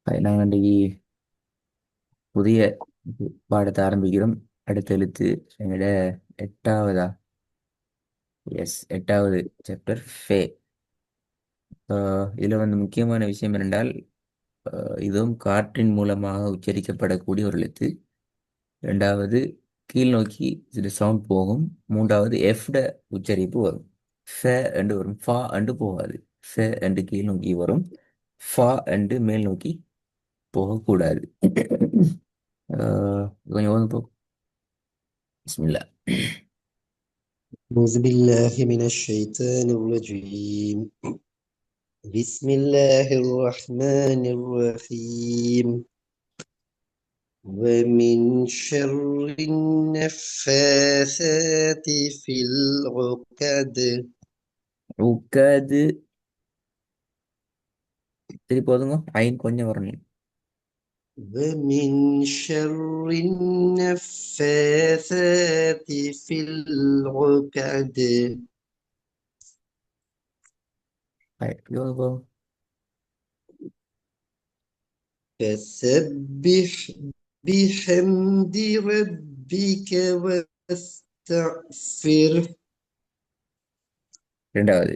நாங்கள் இன்றைக்கு புதிய பாடத்தை ஆரம்பிக்கிறோம். அடுத்த எழுத்து எங்களோட எட்டாவதா? எஸ், எட்டாவது சாப்டர் ஃபே. இதில் முக்கியமான விஷயம் என்னென்றால், இதுவும் காற்றின் மூலமாக உச்சரிக்கப்படக்கூடிய ஒரு எழுத்து. ரெண்டாவது, கீழ் நோக்கி இது சவுண்ட் போகும். மூன்றாவது, எஃப்ட உச்சரிப்பு வரும். ஃபே என்று வரும், ஃபா என்று போகாது. ஃபே என்று கீழ் நோக்கி வரும், ஃபா என்று மேல் நோக்கி போகக்கூடாது. கொஞ்சம் ஓதும் போ. பிஸ்மில்லா. أعوذ بالله من الشيطان الرجيم. بسم الله الرحمن الرحيم. ومن شر النفاثات في العقد. உக்கது. திருப்பி போதுங்க, ஐன் கொஞ்சம் வரணும். ومن شر النفاثات في العقد. யோது போ. فسبح بحمد ربك واستغفره. ரெண்டாவது.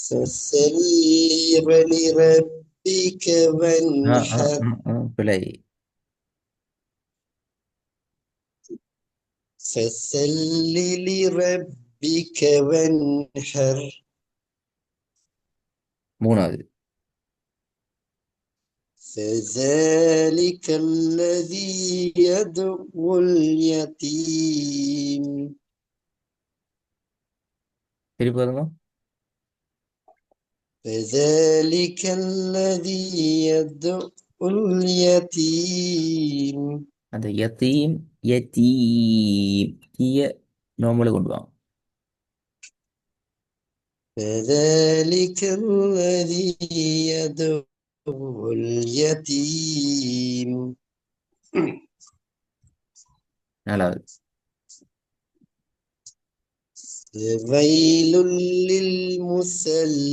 فصل لربك وانحر. பிழை. فصل لربك وانحر. மூணாவது. فذلك الذي يدعو اليتيم. திருப்பி போதுங்க. فذلك الذي يدعو اليتيم. அந்த யத்தீம் யத்தீம் தீய நார்மலாக கொண்டு வாங்க. فذلك الذي يدعو اليتيم. நாலாவது. ويل للمصلين.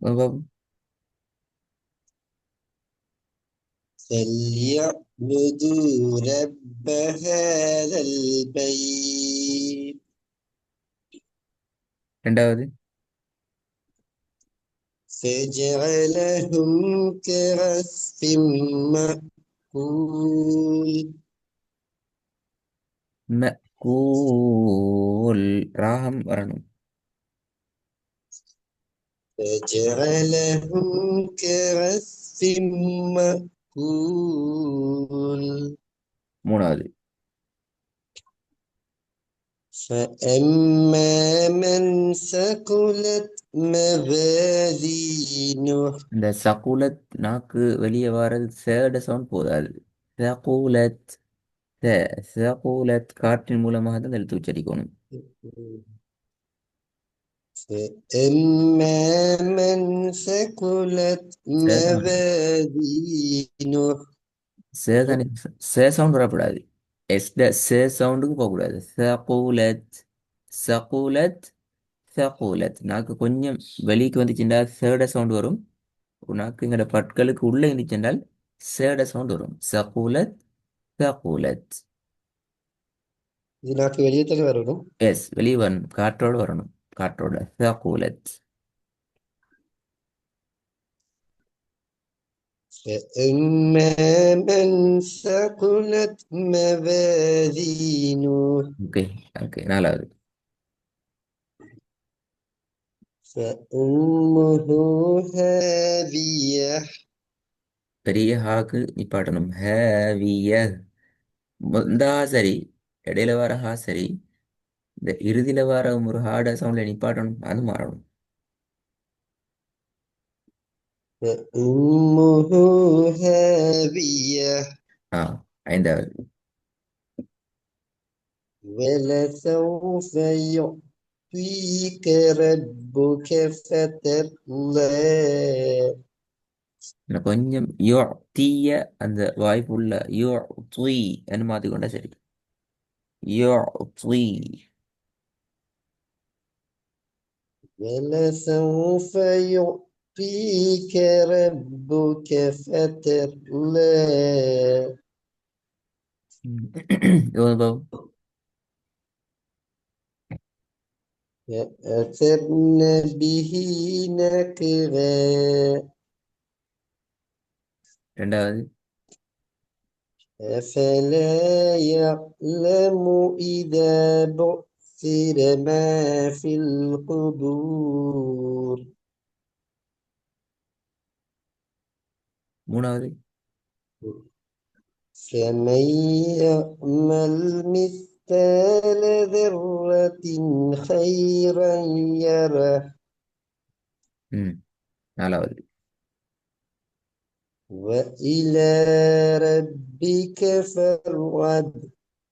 பாப்போம். فليعبدوا رب هذا البيت. ரெண்டாவது. فجعلهم كعصف مأكول. மக்கூல் ராகம் வரணும். فجعلهم كعصف مأكول. மூணாவது. فأما من ثقلت موازينه. இந்த சகுலத் நாக்கு வெளியே வர்றது சேட சவுண்ட் போதாது. சகுலத். சகுலத் காற்றின் மூலமாக தான் இந்த எழுத்து உச்சரிக்கணும். فأما من ثقلت موازينه. சேதானி. சே சவுண்ட் வரக்கூடாது. எஸ்ட சே சவுண்டுக்கு போகக்கூடாது. சகுலத். சகுலத். சகுலத் நாக்கு கொஞ்சம் வெளிக்கு வந்துச்சுண்டா சேட சவுண்ட் வரும். நாக்கு எங்கட பற்களுக்கு உள்ள இருந்துச்சுண்டால் சேட சவுண்ட் வரும். சகுலத். சகுலத். இது நாக்கு வெளியே தானே வரணும். எஸ், வெளியே வரணும், காற்றோடு வரணும். காற்றோட சகுலத். فأما من ثقلت موازينه. ஓகே. ஓகே, நாலாவது. فأمه هاوية. பெரிய ஹாக்கு நிப்பாட்டணும். ஹேவிய. இந்த ஹா சரி, இடையில வர ஹா சரி, இந்த இறுதியில வர ஒரு ஹார்ட சவுண்ட்ல நிப்பாட்டணும், அது மாறணும். فأمه هاوية. ஆ, ஐந்தாவது. ولسوف يعطيك ربك فترضى. இன்னும் கொஞ்சம் யோ தீய அந்த வாய்ப்புள்ள யோ துய் என்று மாத்திக்கொண்டா சரி. யோ துய். ولسوف يعطيك ربك فترضى எவ்வளவு பாவம்? فأثرن به نقعا ரெண்டாவது. أفلا يعلم إذا بعثر ما في القبور மூணாவது. فمن يعمل مثقال ذرة خيرا يره ம். நாலாவது. وإلى ربك فارغب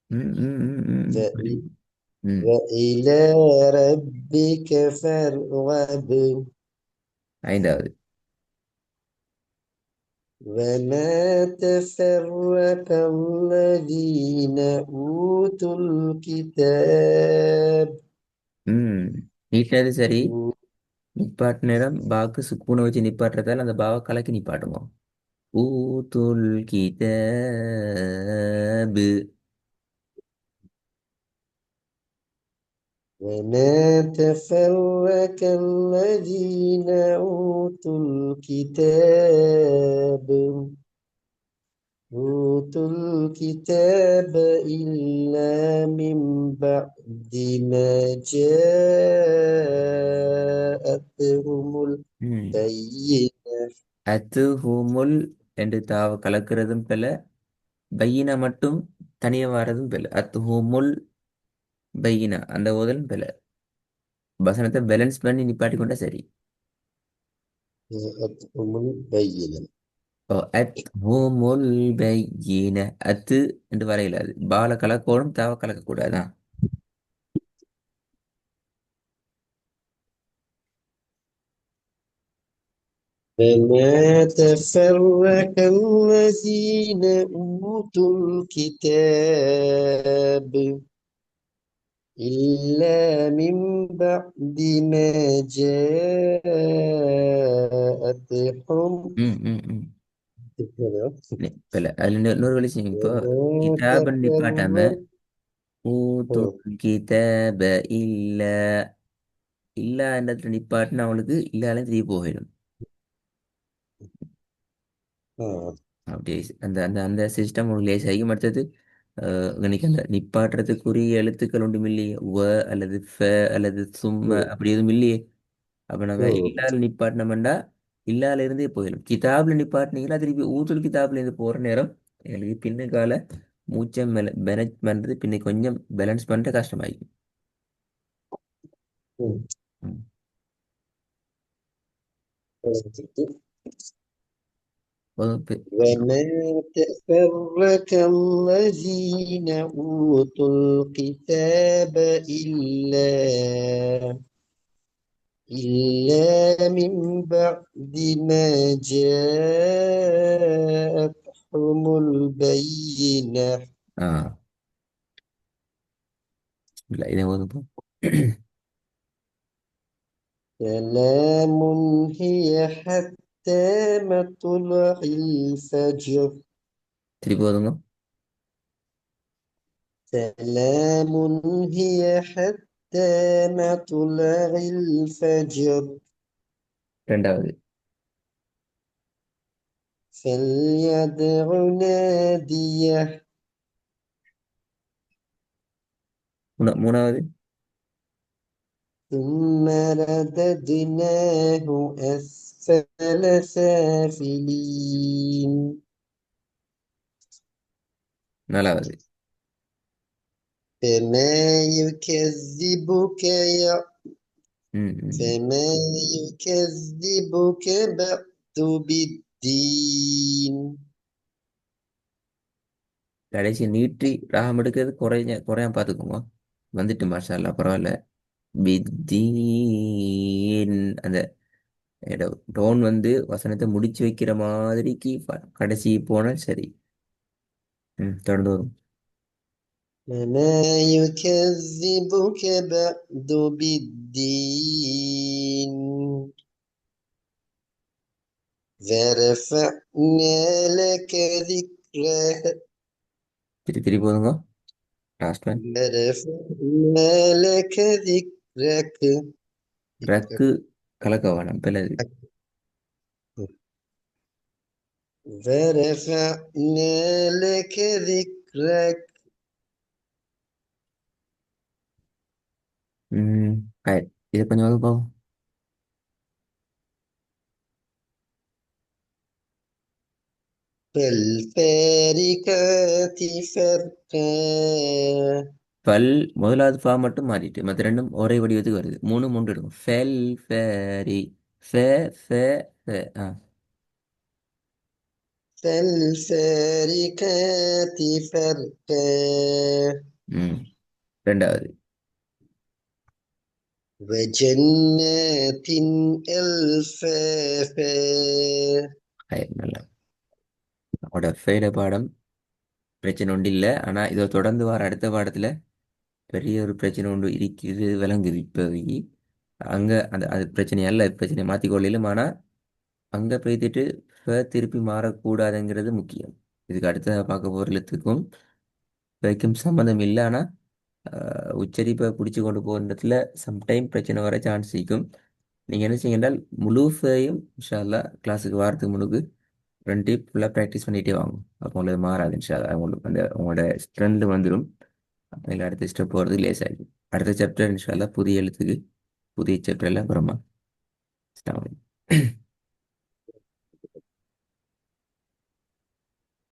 ம், ம், ம், ம். وإ- புரியுது. ம். وإلى ربك فارغب ஐந்தாவது. وما تفرق الذين أوتوا الكتاب ம். நீட்டினது சரி. நிப்பாட்டு நேரம் பாக்கு சுக்கூனை வச்சு நிப்பாட்டுறதால அந்த பாவை கலக்கி நிப்பாட்டுங்க. ஊத்துல் கிதாபு. وما تفرق الذين أوتوا الكتاب إلا من بعد ما جاءتهم ம். البينة அத்து ஹூமுல் என்று தாவ கலக்கிறதும் பெல, பையினா மட்டும் தனியாக வர்றதும் பெல. அத்து ஹூமுல் பையினா அந்த ஓதலும் பெல. வசனத்தை பேலன்ஸ் பண்ணி நிப்பாட்டி கொண்டா சரி. جاءتهم البينة ஓ அத் ஹூமுல் பையின. அத்து என்று வரையில அது பால கலக்கோடும் தாவ கலக்கக்கூடாதான். فما تفرق الذين أوتوا الكتاب إلا من بعد ما جاءتهم ம், ம், ம். பெல அதில் இன்னொரு வழி செய்யும். இப்போ وما கிதாபன் நிப்பாட்டாம تفرق ஊத்துல் கிதாப இல்ல இல்ல என்ற நிப்பாட்டினா அவளுக்கு இல்லால தெரிய போயிடும். அப்படியே அந்த அந்த அந்த சிஸ்டம் உங்களுக்கு லேசாகி மற்றது. இன்னைக்கு அந்த நிப்பாட்டுறதுக்குரிய எழுத்துக்கள் ஒன்றும் இல்லையே. அல்லது அல்லது சும்ம அப்படி எதுவும் இல்லையே. அப்ப நாங்க இல்லால நிப்பாட்டினோம்டா இல்லால இருந்தே போயிடும். கிதாப்ல நிப்பாட்டினீங்களா திருப்பி ஊத்துல் கிதாப்ல இருந்து போற நேரம் எங்களுக்கு பின்னுக்கால மூச்சை மேனேஜ் பண்றது பின்ன கொஞ்சம் பேலன்ஸ் பண்ணிட்டு கஷ்டமாயிடும். ம். وما تفرق الذين أوتوا الكتاب إلا من بعد ما جاءتهم البينة ஆ இல்லை இதை ஒதுப்போம். سلام هي حتى مطلع الفجر திருப்பி ஒதுங்க. سلام هي حتى مطلع الفجر ரெண்டாவது. فليدع ناديه மூணாவது. ثم رددناه أسفل سافلين நாலாவது. فما يكذبك يا ம், ம், ம். فما يكذبك بعد بالدين கடைசி நீட்டி ராகம் எடுக்கிறது குறையாம பார்த்துக்கோங்க. வந்துட்டு மாஷா அல்லாஹ் பரவாயில்ல. பித்தீன் அந்த டோன் வந்து வசனத்தை முடிச்சு வைக்கிற மாதிரிக்கு கடைசி போனால் சரி. ம், தொடர்ந்து வரும். فما يكذبك بعد بالدين ورفعنا لك ذكرك திருப்பி போதுங்க. Last one. ورفعنا لك ذكرك ரக்கு ذكرك கலக்க வேணாம் பிள்ளது. ورفعنا لك ذكرك ம் ரைட். இதை கொஞ்சம் வந்து பாவம். فالفارقات فرقا பல் முதலாவது ஃபா மட்டும் மாறிட்டு மற்ற ரெண்டும் ஒரே வடிவத்துக்கு வருது. மூணு மூன்று இருக்கும். ஃபெல் ஃபேரி ஃபே ஃபே ஃபே. ஆ. فالفارقات فرقا ம் ரெண்டாவது. وجنات ألفافا ரைட் நல்லா. அவனோட ஃபெயில பாடம் பிரச்சனை ஒன்று இல்லை. ஆனால் இதை தொடர்ந்து வர அடுத்த பாடத்தில் பெரிய ஒரு பிரச்சனை ஒன்று இருக்குது விளங்குது இப்போதைக்கு. அங்கே அந்த அது பிரச்சனை அல்ல, பிரச்சனையை மாற்றிக்கொள்ளும். ஆனால் அங்கே போய்த்துட்டு திருப்பி மாறக்கூடாதுங்கிறது முக்கியம். இதுக்கு அடுத்த பார்க்க போகிற எழுத்துக்கும் வைக்கும் சம்மந்தம் இல்லை. ஆனால் உச்சரிப்பை பிடிச்சி கொண்டு போகிறதுல சம்டைம் பிரச்சனை வர சான்ஸ் இருக்கும். நீங்கள் என்ன செய்யுங்கள், முழு ஃபேயும் இன்ஷா அல்லாஹ் கிளாஸுக்கு வாரத்துக்கு முழுக்கு ரெண்டு ஃபுல்லாக ப்ராக்டிஸ் பண்ணிகிட்டே வாங்க. அப்போ உங்களுக்கு மாறாது இன்ஷா அல்லாஹ். உங்களுக்கு அந்த உங்களோட ஸ்ட்ரென்த் வந்துடும். அப்போ இல்லை அடுத்த ஸ்டெப் போகிறது லேஸ் ஆகிடும். அடுத்த சாப்டர் இன்ஷா அல்லாஹ் புதிய எழுத்துக்கு புதிய சாப்டர் எல்லாம் அப்புறமா. அஸ்ஸலாமு அலைக்கும்.